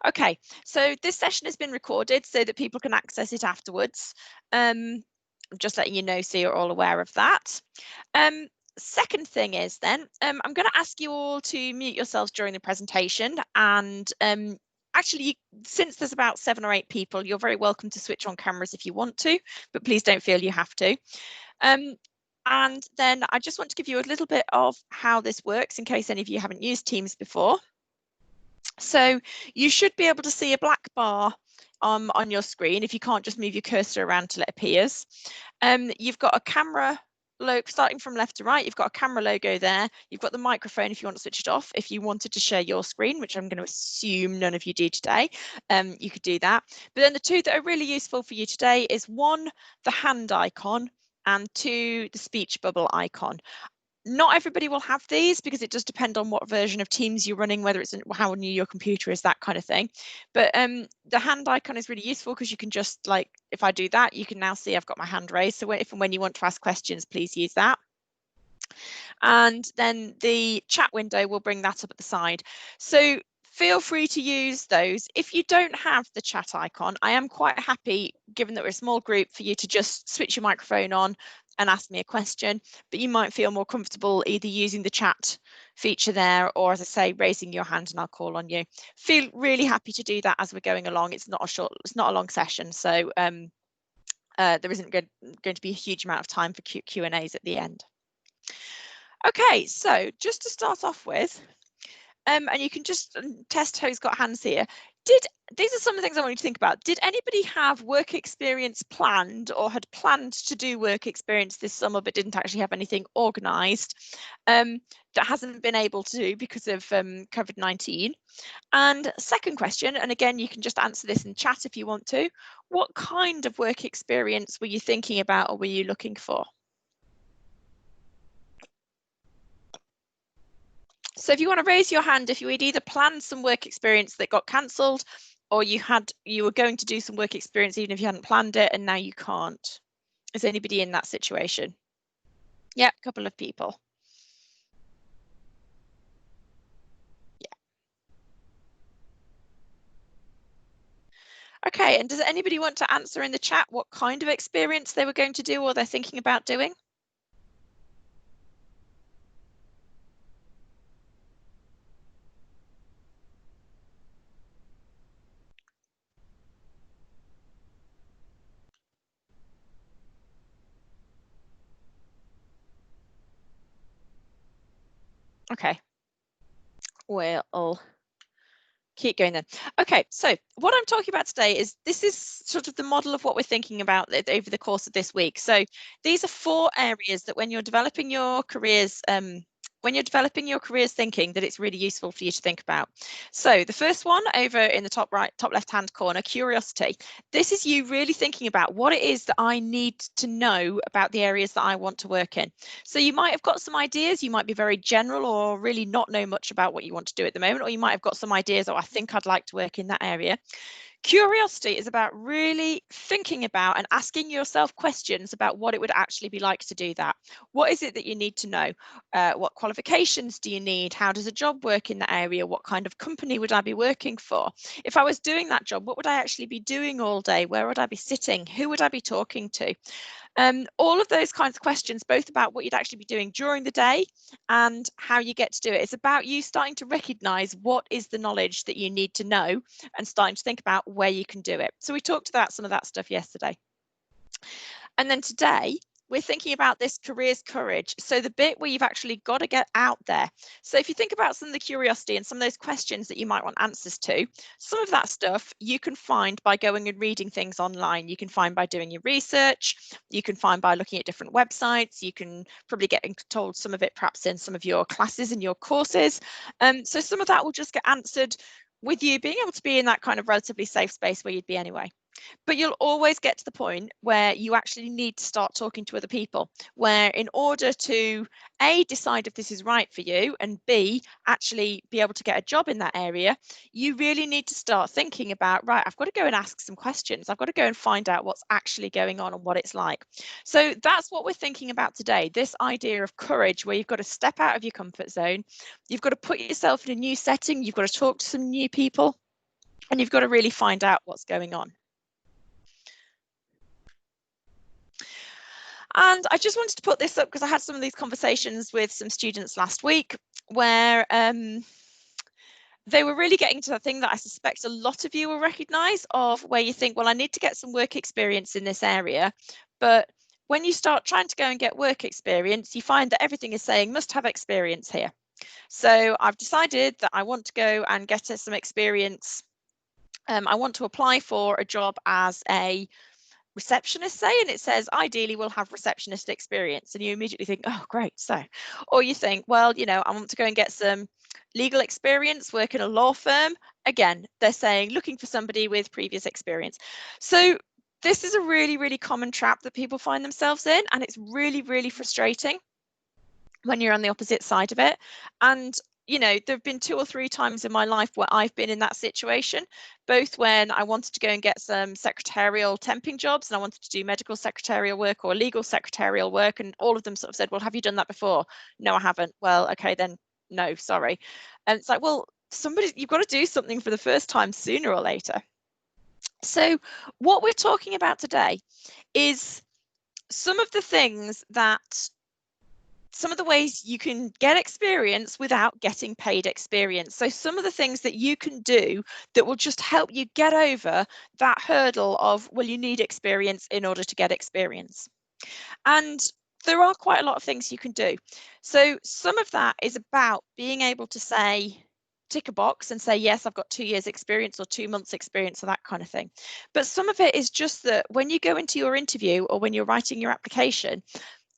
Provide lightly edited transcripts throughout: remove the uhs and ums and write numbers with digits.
Okay, so this session has been recorded so that people can access it afterwards. I'm just letting you know so you're all aware of that. Second thing is then, I'm going to ask you all to mute yourselves during the presentation, and actually, since there's about 7 or 8 people, you're very welcome to switch on cameras if you want to, but please don't feel you have to. And then I just want to give you a little bit of how this works in case any of you haven't used Teams before. So you should be able to see a black bar on your screen if you can't just move your cursor around till it appears. You've got a camera starting from left to right, you've got a camera logo there. You've got the microphone if you want to switch it off. If you wanted to share your screen, which I'm going to assume none of you do today, you could do that. But then the two that are really useful for you today is 1, the hand icon, and 2, the speech bubble icon. Not everybody will have these because it does depend on what version of Teams you're running, whether it's how new your computer is, that kind of thing. But the hand icon is really useful because you can just, like, if I do that, you can now see I've got my hand raised. So if and when you want to ask questions, please use that. And then the chat window will bring that up at the side. So feel free to use those. If you don't have the chat icon, I am quite happy, given that we're a small group, for you to just switch your microphone on and ask me a question, but you might feel more comfortable either using the chat feature there or, as I say, raising your hand and I'll call on you. Feel really happy to do that as we're going along. It's not a long session, so there isn't going to be a huge amount of time for Q&As at the end. Okay, so just to start off with, and you can just test who's got hands here. These are some of the things I want you to think about. Did anybody have work experience planned or had planned to do work experience this summer but didn't actually have anything organised that hasn't been able to do because of COVID-19? And second question, and again, you can just answer this in chat if you want to, what kind of work experience were you thinking about or were you looking for? So if you want to raise your hand, if you had either planned some work experience that got cancelled, or you were going to do some work experience even if you hadn't planned it and now you can't. Is anybody in that situation? Yeah, a couple of people. Yeah. Okay, and does anybody want to answer in the chat what kind of experience they were going to do or they're thinking about doing? Okay, well, keep going then. Okay, so what I'm talking about today is this is sort of the model of what we're thinking about over the course of this week. So these are 4 areas that when you're developing your careers, thinking, that it's really useful for you to think about. So the first one over in the top left hand corner, curiosity. This is you really thinking about what it is that I need to know about the areas that I want to work in. So you might have got some ideas, you might be very general or really not know much about what you want to do at the moment, or you might have got some ideas, oh, I think I'd like to work in that area. Curiosity is about really thinking about and asking yourself questions about what it would actually be like to do that. What is it that you need to know? What qualifications do you need? How does a job work in that area? What kind of company would I be working for? If I was doing that job, what would I actually be doing all day? Where would I be sitting? Who would I be talking to? All of those kinds of questions, both about what you'd actually be doing during the day and how you get to do it. It's about you starting to recognise what is the knowledge that you need to know and starting to think about where you can do it. So we talked about some of that stuff yesterday. And then today, we're thinking about this careers courage. So the bit where you've actually got to get out there. So if you think about some of the curiosity and some of those questions that you might want answers to, some of that stuff you can find by going and reading things online. You can find by doing your research. You can find by looking at different websites. You can probably get told some of it perhaps in some of your classes and your courses. So some of that will just get answered with you being able to be in that kind of relatively safe space where you'd be anyway. But you'll always get to the point where you actually need to start talking to other people, where in order to A, decide if this is right for you, and B, actually be able to get a job in that area, you really need to start thinking about, right, I've got to go and ask some questions. I've got to go and find out what's actually going on and what it's like. So that's what we're thinking about today, this idea of courage, where you've got to step out of your comfort zone. You've got to put yourself in a new setting. You've got to talk to some new people. And you've got to really find out what's going on. And I just wanted to put this up because I had some of these conversations with some students last week where they were really getting to the thing that I suspect a lot of you will recognise, of where you think, well, I need to get some work experience in this area. But when you start trying to go and get work experience, you find that everything is saying must have experience here. So I've decided that I want to go and get some experience. I want to apply for a job as a receptionist, say, and it says ideally we'll have receptionist experience, and you immediately think, oh great, so, or you think, well, you know, I want to go and get some legal experience, work in a law firm. Again, they're saying looking for somebody with previous experience. So this is a really, really common trap that people find themselves in, and it's really, really frustrating when you're on the opposite side of it. And you know, there have been 2 or 3 times in my life where I've been in that situation, both when I wanted to go and get some secretarial temping jobs and I wanted to do medical secretarial work or legal secretarial work, and all of them sort of said, well, have you done that before? No, I haven't. Well, okay, then no, sorry. And it's like, well, you've got to do something for the first time sooner or later. So what we're talking about today is some of the things that some of the ways you can get experience without getting paid experience. So some of the things that you can do that will just help you get over that hurdle of, well, you need experience in order to get experience. And there are quite a lot of things you can do. So some of that is about being able to say, tick a box and say, yes, I've got 2 years experience or 2 months experience or that kind of thing. But some of it is just that when you go into your interview or when you're writing your application,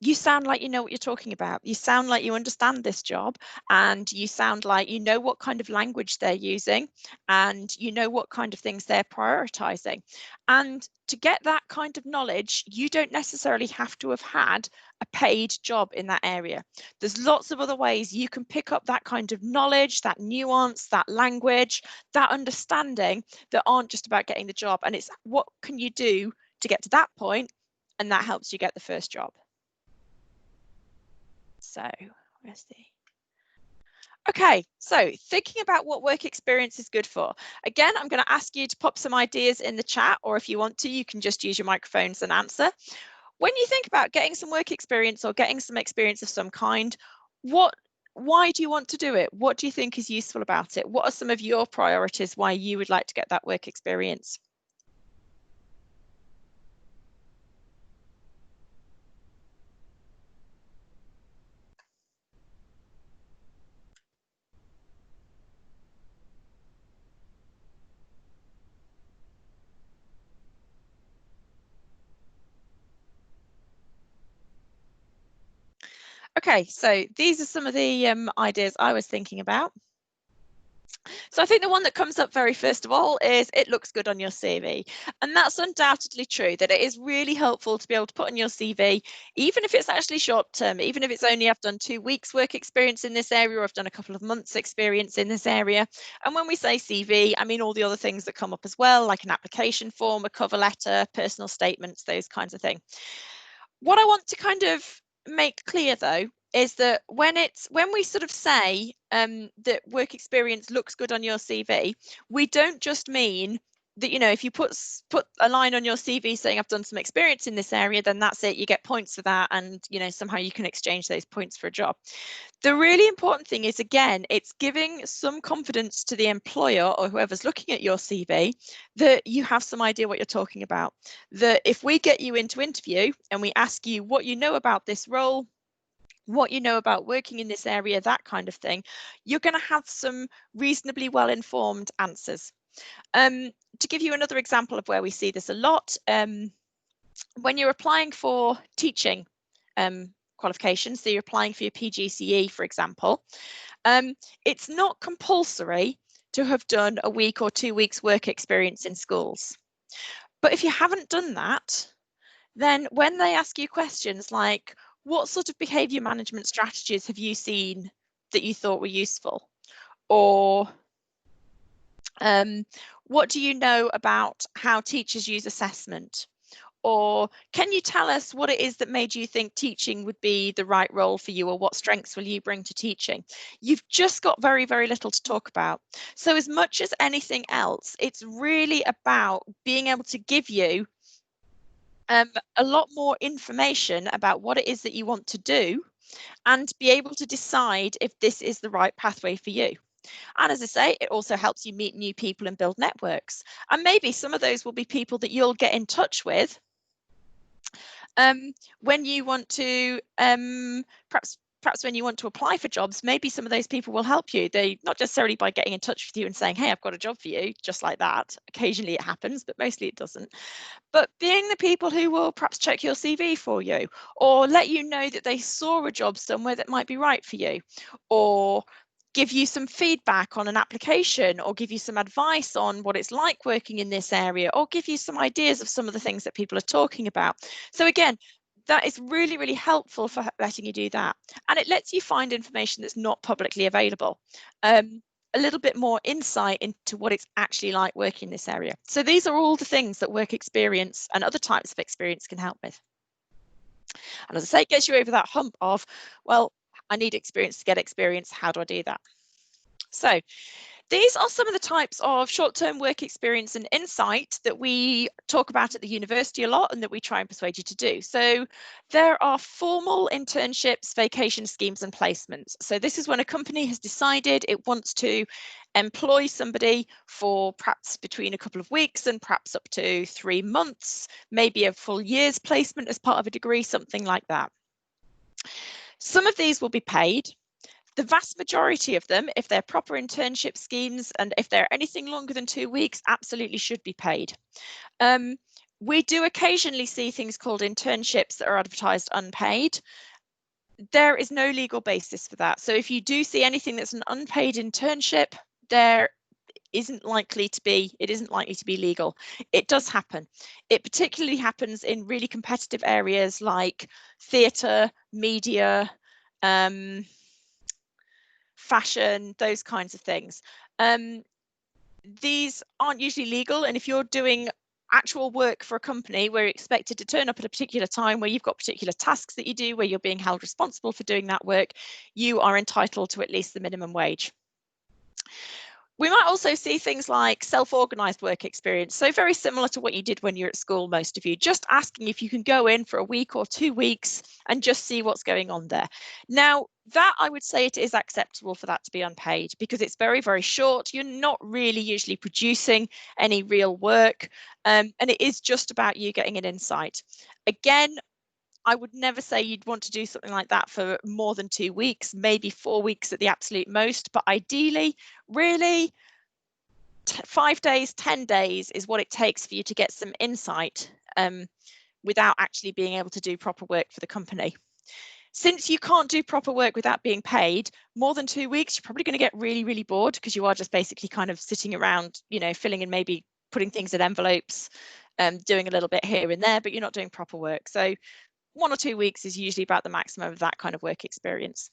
you sound like you know what you're talking about. You sound like you understand this job, and you sound like you know what kind of language they're using, and you know what kind of things they're prioritizing. And to get that kind of knowledge, you don't necessarily have to have had a paid job in that area. There's lots of other ways you can pick up that kind of knowledge, that nuance, that language, that understanding, that aren't just about getting the job. And it's what can you do to get to that point, and that helps you get the first job. So where's the okay, so thinking about what work experience is good for. Again, I'm going to ask you to pop some ideas in the chat, or if you want to, you can just use your microphones and answer. When you think about getting some work experience or getting some experience of some kind, why do you want to do it? What do you think is useful about it? What are some of your priorities why you would like to get that work experience? Okay, so these are some of the ideas I was thinking about. So I think the one that comes up very first of all is it looks good on your CV. And that's undoubtedly true, that it is really helpful to be able to put on your CV, even if it's actually short term, even if it's only I've done 2 weeks work experience in this area, or I've done a couple of months experience in this area. And when we say CV, I mean all the other things that come up as well, like an application form, a cover letter, personal statements, those kinds of things. What I want to kind of make clear though is that when we sort of say that work experience looks good on your CV, we don't just mean that, you know, if you put a line on your CV saying I've done some experience in this area, then that's it, you get points for that, and you know, somehow you can exchange those points for a job. The really important thing is, again, it's giving some confidence to the employer or whoever's looking at your CV that you have some idea what you're talking about. That if we get you into interview and we ask you what you know about this role, what you know about working in this area, that kind of thing, you're going to have some reasonably well-informed answers. To give you another example of where we see this a lot, when you're applying for teaching qualifications, so you're applying for your PGCE, for example, it's not compulsory to have done a week or 2 weeks work experience in schools. But if you haven't done that, then when they ask you questions like, what sort of behaviour management strategies have you seen that you thought were useful? Or what do you know about how teachers use assessment? Or can you tell us what it is that made you think teaching would be the right role for you, or what strengths will you bring to teaching? You've just got very, very little to talk about. So as much as anything else, it's really about being able to give you a lot more information about what it is that you want to do and be able to decide if this is the right pathway for you. And as I say, it also helps you meet new people and build networks. And maybe some of those will be people that you'll get in touch with when you want to perhaps when you want to apply for jobs. Maybe some of those people will help you. They not necessarily by getting in touch with you and saying, hey, I've got a job for you, just like that. Occasionally it happens, but mostly it doesn't. But being the people who will perhaps check your CV for you, or let you know that they saw a job somewhere that might be right for you, or give you some feedback on an application, or give you some advice on what it's like working in this area, or give you some ideas of some of the things that people are talking about. So again, that is really, really helpful for letting you do that. And it lets you find information that's not publicly available. A little bit more insight into what it's actually like working in this area. So these are all the things that work experience and other types of experience can help with. And as I say, it gets you over that hump of, well, I need experience to get experience. How do I do that? So these are some of the types of short-term work experience and insight that we talk about at the university a lot and that we try and persuade you to do. So there are formal internships, vacation schemes and placements. So this is when a company has decided it wants to employ somebody for perhaps between a couple of weeks and perhaps up to 3 months, maybe a full year's placement as part of a degree, something like that. Some of these will be paid. The vast majority of them, if they're proper internship schemes and if they're anything longer than 2 weeks, absolutely should be paid. We do occasionally see things called internships that are advertised unpaid. There is no legal basis for that. So if you do see anything that's an unpaid internship, it isn't likely to be legal. It does happen. It particularly happens in really competitive areas like theatre, media, fashion, those kinds of things. These aren't usually legal, and if you're doing actual work for a company where you're expected to turn up at a particular time, where you've got particular tasks that you do, where you're being held responsible for doing that work, you are entitled to at least the minimum wage. We might also see things like self-organised work experience. So very similar to what you did when you're at school, most of you, just asking if you can go in for a week or 2 weeks and just see what's going on there. Now, that I would say it is acceptable for that to be unpaid because it's very, very short. You're not really usually producing any real work, and it is just about you getting an insight. Again, I would never say you'd want to do something like that for more than 2 weeks, maybe 4 weeks at the absolute most, but ideally, really, 5 days, 10 days is what it takes for you to get some insight without actually being able to do proper work for the company. Since you can't do proper work without being paid, more than 2 weeks, you're probably going to get really, really bored because you are just basically kind of sitting around, you know, filling in, maybe putting things in envelopes, doing a little bit here and there, but you're not doing proper work. So 1 or 2 weeks is usually about the maximum of that kind of work experience.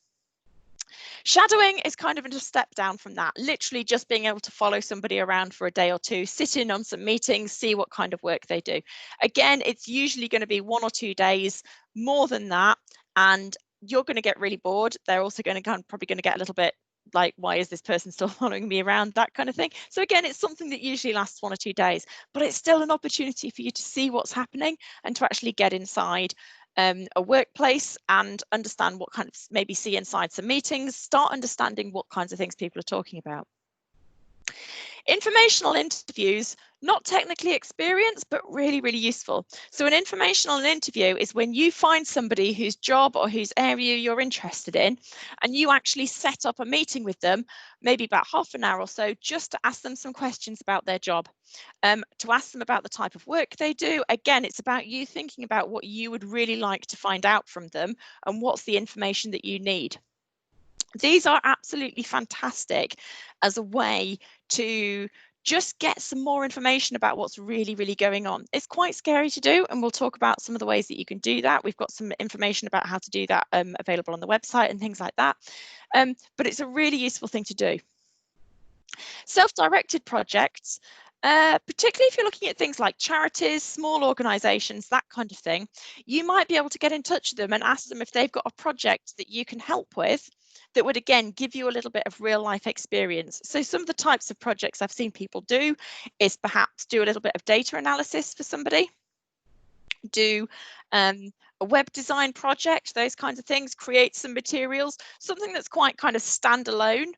Shadowing is kind of a step down from that, literally just being able to follow somebody around for a day or two, sit in on some meetings, see what kind of work they do. Again, it's usually going to be 1 or 2 days. More than that, and you're going to get really bored. They're also going to probably going to get a little bit like, why is this person still following me around, that kind of thing. So again, it's something that usually lasts 1 or 2 days, but it's still an opportunity for you to see what's happening and to actually get inside a workplace and understand what kind of, maybe see inside some meetings, start understanding what kinds of things people are talking about. Informational interviews, not technically experienced, but really, really useful. So an informational interview is when you find somebody whose job or whose area you're interested in, and you actually set up a meeting with them, maybe about half an hour or so, just to ask them some questions about their job, to ask them about the type of work they do. Again, it's about you thinking about what you would really like to find out from them and what's the information that you need. These are absolutely fantastic as a way to just get some more information about what's really, really going on. It's quite scary to do, and we'll talk about some of the ways that you can do that. We've got some information about how to do that available on the website and things like that. But it's a really useful thing to do. Self-directed projects. Particularly if you're looking at things like charities, small organisations, that kind of thing, you might be able to get in touch with them and ask them if they've got a project that you can help with that would, again, give you a little bit of real life experience. So some of the types of projects I've seen people do is perhaps do a little bit of data analysis for somebody, do a web design project, those kinds of things, create some materials, something that's quite kind of standalone.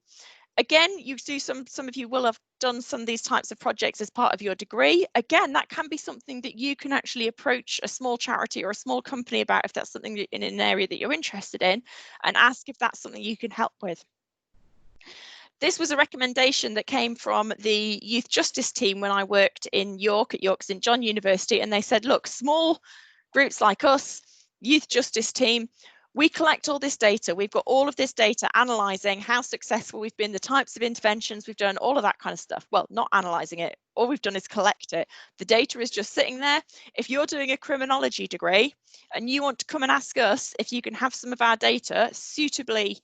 Again, you do some of you will have done some of these types of projects as part of your degree. Again, that can be something that you can actually approach a small charity or a small company about if that's something in an area that you're interested in, and ask if that's something you can help with. This was a recommendation that came from the youth justice team when I worked in York at York St John University, and they said, look, small groups like us, youth justice team, we collect all this data. We've got all of this data analysing how successful we've been, the types of interventions we've done, all of that kind of stuff. Well, not analysing it. All we've done is collect it. The data is just sitting there. If you're doing a criminology degree and you want to come and ask us if you can have some of our data suitably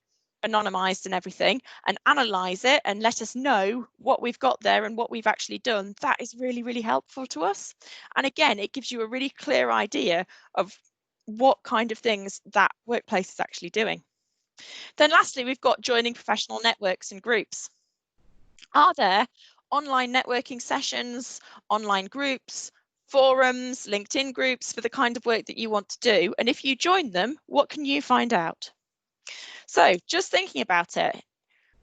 anonymized and everything and analyze it and let us know what we've got there and what we've actually done, that is really, really helpful to us. And again, it gives you a really clear idea of what kind of things that workplace is actually doing. Then lastly, we've got joining professional networks and groups. Are there online networking sessions, online groups, forums, LinkedIn groups for the kind of work that you want to do? And if you join them, what can you find out? So just thinking about it,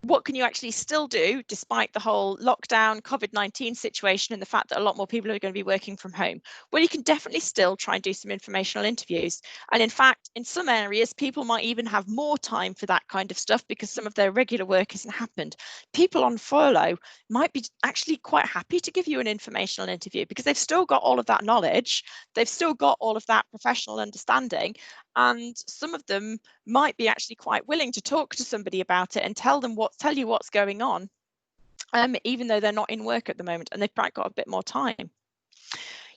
what can you actually still do despite the whole lockdown, COVID-19 situation and the fact that a lot more people are going to be working from home? Well, you can definitely still try and do some informational interviews. And in fact, in some areas, people might even have more time for that kind of stuff because some of their regular work hasn't happened. People on furlough might be actually quite happy to give you an informational interview because they've still got all of that knowledge, they've still got all of that professional understanding, and some of them might be actually quite willing to talk to somebody about it and tell you what's going on, even though they're not in work at the moment and they've got a bit more time.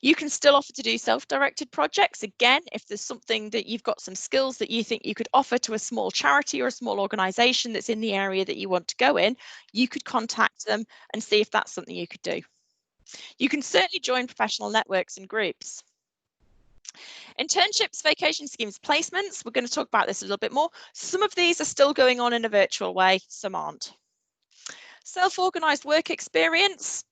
You can still offer to do self-directed projects. Again, if there's something that you've got some skills that you think you could offer to a small charity or a small organisation that's in the area that you want to go in, you could contact them and see if that's something you could do. You can certainly join professional networks and groups. Internships, vacation schemes, placements, we're going to talk about this a little bit more. Some of these are still going on in a virtual way, some aren't. Self-organised work experience.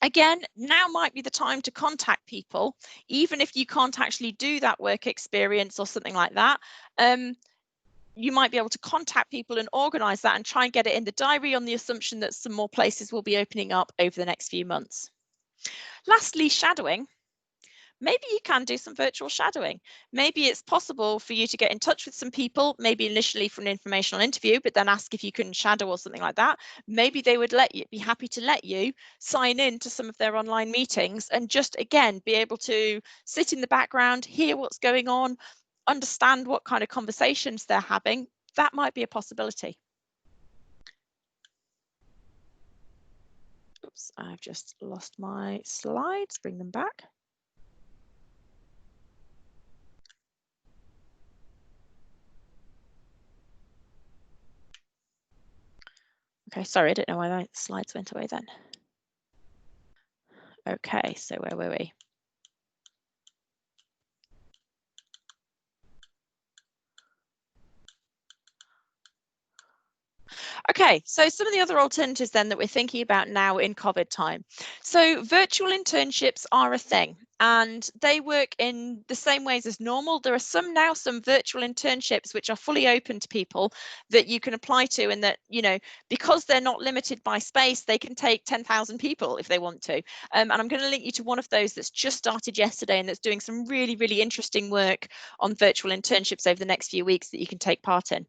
Again, now might be the time to contact people, even if you can't actually do that work experience or something like that. You might be able to contact people and organise that and try and get it in the diary on the assumption that some more places will be opening up over the next few months. Lastly, shadowing. Maybe you can do some virtual shadowing. Maybe it's possible for you to get in touch with some people, maybe initially for an informational interview, but then ask if you can shadow or something like that. Maybe they would be happy to let you sign in to some of their online meetings and just, again, be able to sit in the background, hear what's going on, understand what kind of conversations they're having. That might be a possibility. Oops, I've just lost my slides. Bring them back. Okay, sorry, I don't know why my slides went away then. Okay, so where were we? Okay, so some of the other alternatives then that we're thinking about now in COVID time. So virtual internships are a thing and they work in the same ways as normal. There are some virtual internships which are fully open to people that you can apply to, and that, you know, because they're not limited by space, they can take 10,000 people if they want to. And I'm going to link you to one of those that's just started yesterday and that's doing some really, really interesting work on virtual internships over the next few weeks that you can take part in.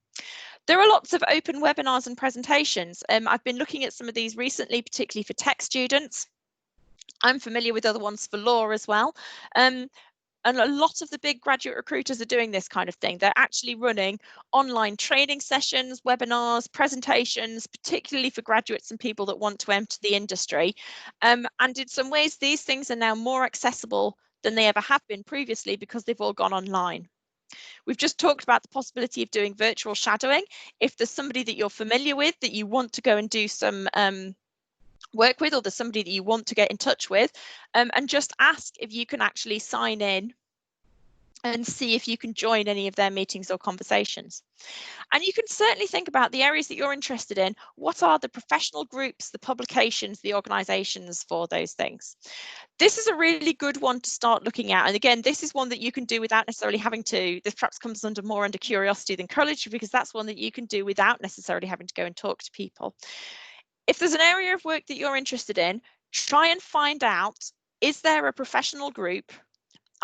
There are lots of open webinars and presentations. I've been looking at some of these recently, particularly for tech students. I'm familiar with other ones for law as well. And a lot of the big graduate recruiters are doing this kind of thing. They're actually running online training sessions, webinars, presentations, particularly for graduates and people that want to enter the industry. And in some ways, these things are now more accessible than they ever have been previously because they've all gone online. We've just talked about the possibility of doing virtual shadowing. If there's somebody that you're familiar with that you want to go and do some work with, or there's somebody that you want to get in touch with, and just ask if you can actually sign in and see if you can join any of their meetings or conversations. And you can certainly think about the areas that you're interested in. What are the professional groups, the publications, the organizations for those things? This is a really good one to start looking at. And again, this is one that you can do without necessarily having to, this perhaps comes more under curiosity than courage, because that's one that you can do without necessarily having to go and talk to people. If there's an area of work that you're interested in, try and find out, is there a professional group,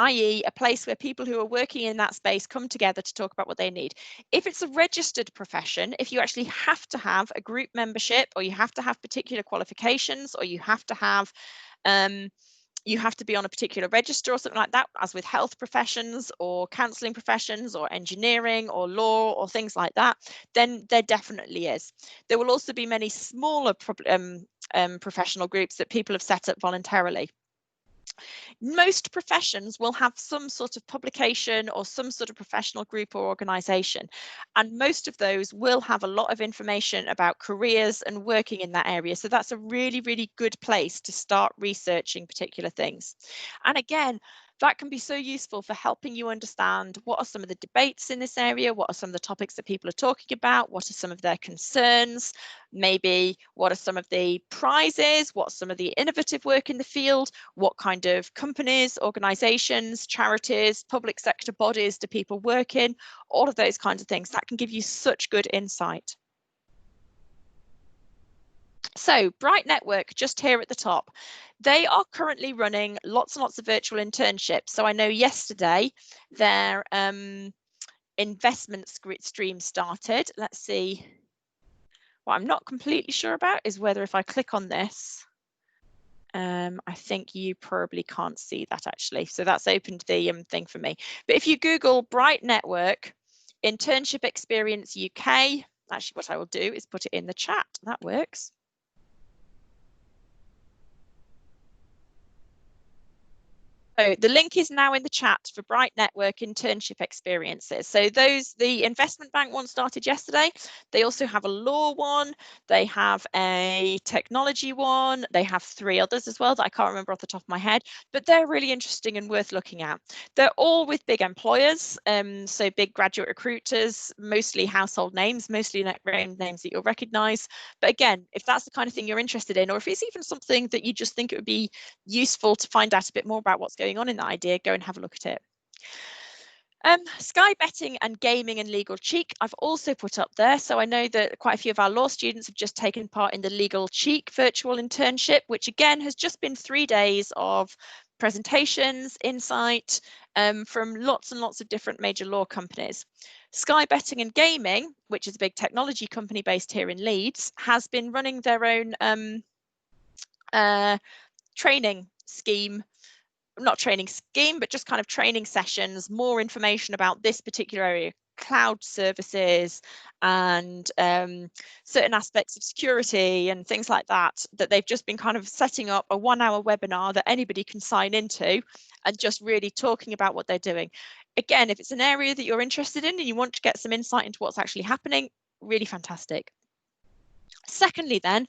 i.e. a place where people who are working in that space come together to talk about what they need. If it's a registered profession, if you actually have to have a group membership, or you have to have particular qualifications, or you have to have be on a particular register or something like that, as with health professions or counselling professions or engineering or law or things like that, then there definitely is. There will also be many smaller professional groups that people have set up voluntarily. Most professions will have some sort of publication or some sort of professional group or organisation, and most of those will have a lot of information about careers and working in that area. So that's a really, really good place to start researching particular things. And again, that can be so useful for helping you understand what are some of the debates in this area, what are some of the topics that people are talking about, what are some of their concerns, maybe what are some of the prizes, what's some of the innovative work in the field, what kind of companies, organisations, charities, public sector bodies do people work in, all of those kinds of things. That can give you such good insight. So Bright Network, just here at the top, they are currently running lots and lots of virtual internships. So I know yesterday their investment stream started. Let's see. What I'm not completely sure about is whether if I click on this, I think you probably can't see that actually. So that's opened the thing for me. But if you Google Bright Network Internship Experience UK, actually what I will do is put it in the chat. That works. So the link is now in the chat for Bright Network internship experiences. So the investment bank one started yesterday. They also have a law one. They have a technology one. They have 3 others as well that I can't remember off the top of my head, but they're really interesting and worth looking at. They're all with big employers, so big graduate recruiters, mostly household names, mostly names that you'll recognize. But again, if that's the kind of thing you're interested in, or if it's even something that you just think it would be useful to find out a bit more about what's going on in that idea, go and have a look at it. Sky betting and gaming and legal cheek, I've also put up there. So I know that quite a few of our law students have just taken part in the legal cheek virtual internship, which again has just been 3 days of presentations, insight from lots and lots of different major law companies. Sky Betting and Gaming, which is a big technology company based here in Leeds, has been running their own training scheme, not training scheme, but just kind of training sessions, more information about this particular area, cloud services and certain aspects of security and things like that, that they've just been kind of setting up a 1-hour webinar that anybody can sign into and just really talking about what they're doing. Again, if it's an area that you're interested in and you want to get some insight into what's actually happening, really fantastic. Secondly, then,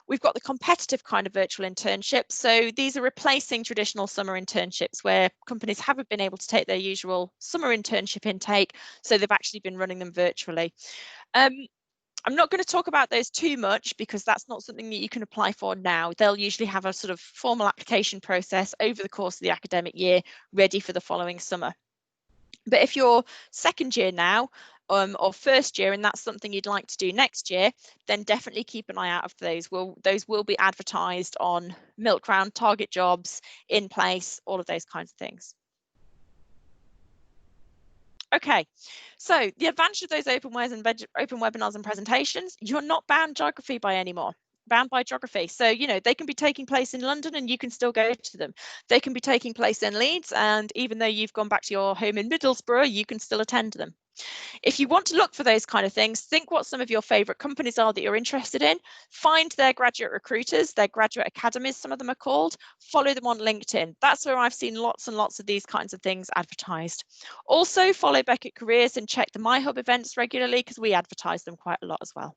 we've got the competitive kind of virtual internships. So these are replacing traditional summer internships where companies haven't been able to take their usual summer internship intake, so they've actually been running them virtually. I'm not going to talk about those too much because that's not something that you can apply for now. They'll usually have a sort of formal application process over the course of the academic year, ready for the following summer. But if you're second year now, or first year, and that's something you'd like to do next year, then definitely keep an eye out for those. Those will be advertised on Milk Round, Target Jobs, In Place, all of those kinds of things. Okay, so the advantage of those open webinars and presentations, you're not bound geography by anymore. Bound by geography. So, you know, they can be taking place in London and you can still go to them. They can be taking place in Leeds, and even though you've gone back to your home in Middlesbrough, you can still attend them. If you want to look for those kind of things, think what some of your favorite companies are that you're interested in, find their graduate recruiters, their graduate academies, some of them are called, follow them on LinkedIn. That's where I've seen lots and lots of these kinds of things advertised. Also follow Beckett Careers and check the MyHub events regularly because we advertise them quite a lot as well.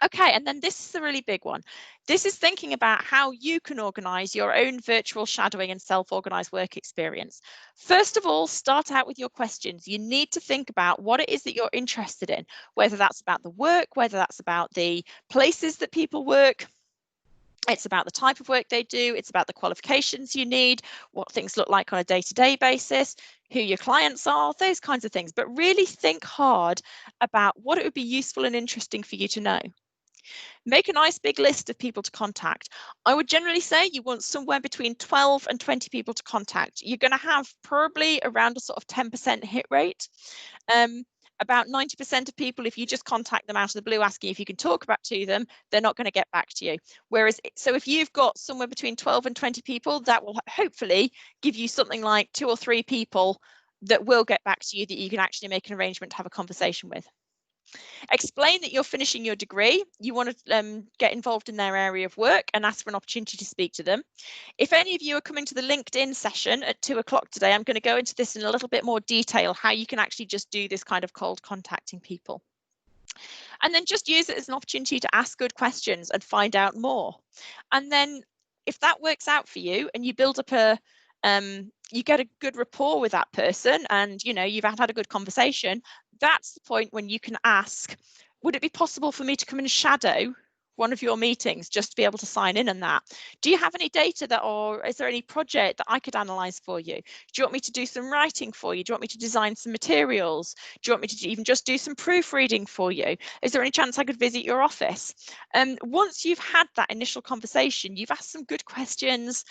Okay, and then this is a really big one. This is thinking about how you can organise your own virtual shadowing and self-organised work experience. First of all, start out with your questions. You need to think about what it is that you're interested in, whether that's about the work, whether that's about the places that people work. It's about the type of work they do. It's about the qualifications you need, what things look like on a day-to-day basis, who your clients are, those kinds of things. But really think hard about what it would be useful and interesting for you to know. Make a nice big list of people to contact. I would generally say you want somewhere between 12 and 20 people to contact. You're going to have probably around a sort of 10% hit rate. About 90% of people, if you just contact them out of the blue asking if you can talk about to them, they're not going to get back to you. Whereas, so if you've got somewhere between 12 and 20 people, that will hopefully give you something like 2 or 3 people that will get back to you that you can actually make an arrangement to have a conversation with. Explain that you're finishing your degree, you want to get involved in their area of work and ask for an opportunity to speak to them. If any of you are coming to the LinkedIn session at 2 o'clock today, I'm going to go into this in a little bit more detail, how you can actually just do this kind of cold contacting people. And then just use it as an opportunity to ask good questions and find out more. And then if that works out for you and you build up you get a good rapport with that person and you've had a good conversation, that's the point when you can ask, would it be possible for me to come and shadow one of your meetings just to be able to sign in on that? Do you have any data or is there any project that I could analyze for you? Do you want me to do some writing for you? Do you want me to design some materials? Do you want me to even just do some proofreading for you? Is there any chance I could visit your office? Once you've had that initial conversation, you've asked some good questions,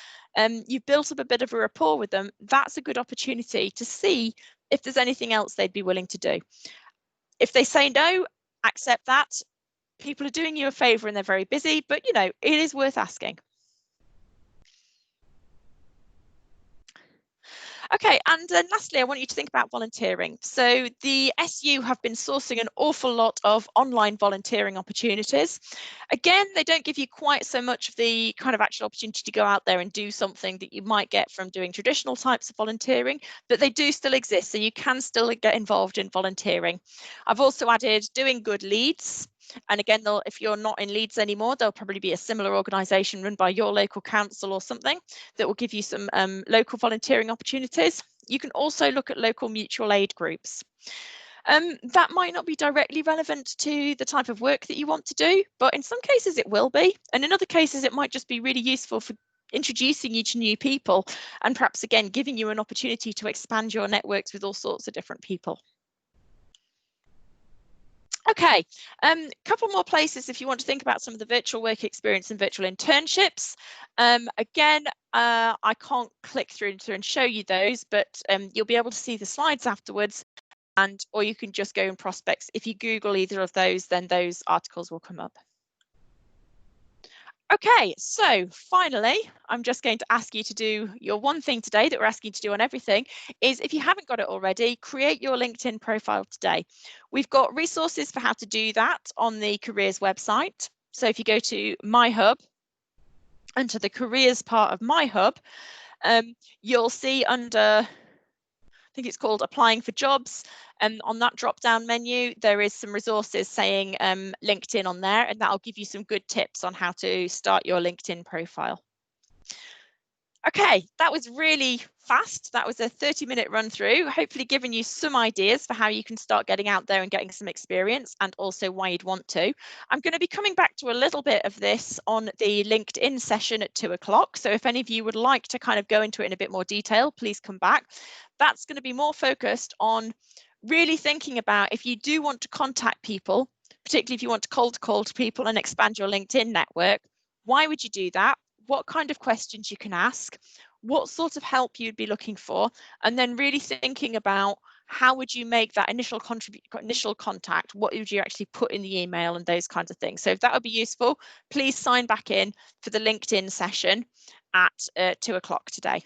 you've built up a bit of a rapport with them, that's a good opportunity to see if there's anything else they'd be willing to do. If they say no, accept that. People are doing you a favor and they're very busy, but it is worth asking. Okay, and lastly, I want you to think about volunteering. So the SU have been sourcing an awful lot of online volunteering opportunities. Again, they don't give you quite so much of the kind of actual opportunity to go out there and do something that you might get from doing traditional types of volunteering, but they do still exist, so you can still get involved in volunteering. I've also added doing good leads. And again, if you're not in Leeds anymore, there'll probably be a similar organisation run by your local council or something that will give you some local volunteering opportunities. You can also look at local mutual aid groups. That might not be directly relevant to the type of work that you want to do, but in some cases it will be. And in other cases, it might just be really useful for introducing you to new people and perhaps, again, giving you an opportunity to expand your networks with all sorts of different people. Okay, couple more places if you want to think about some of the virtual work experience and virtual internships. Again, I can't click through and show you those, but you'll be able to see the slides afterwards, or you can just go in prospects. If you Google either of those, then those articles will come up. Okay, so finally, I'm just going to ask you to do your one thing today that we're asking you to do on everything is, if you haven't got it already, create your LinkedIn profile today. We've got resources for how to do that on the careers website. So if you go to My Hub and to the careers part of My Hub, you'll see under, I think it's called applying for jobs. And on that drop down menu, there is some resources saying LinkedIn on there, and that'll give you some good tips on how to start your LinkedIn profile. Okay, that was really fast. That was a 30-minute run through, hopefully giving you some ideas for how you can start getting out there and getting some experience, and also why you'd want to. I'm going to be coming back to a little bit of this on the LinkedIn session at 2 o'clock. So if any of you would like to kind of go into it in a bit more detail, please come back. That's going to be more focused on really thinking about, if you do want to contact people, particularly if you want to cold call to people and expand your LinkedIn network, why would you do that? What kind of questions you can ask, what sort of help you'd be looking for, and then really thinking about how would you make that initial contact, what would you actually put in the email, and those kinds of things. So if that would be useful, please sign back in for the LinkedIn session at 2 o'clock today.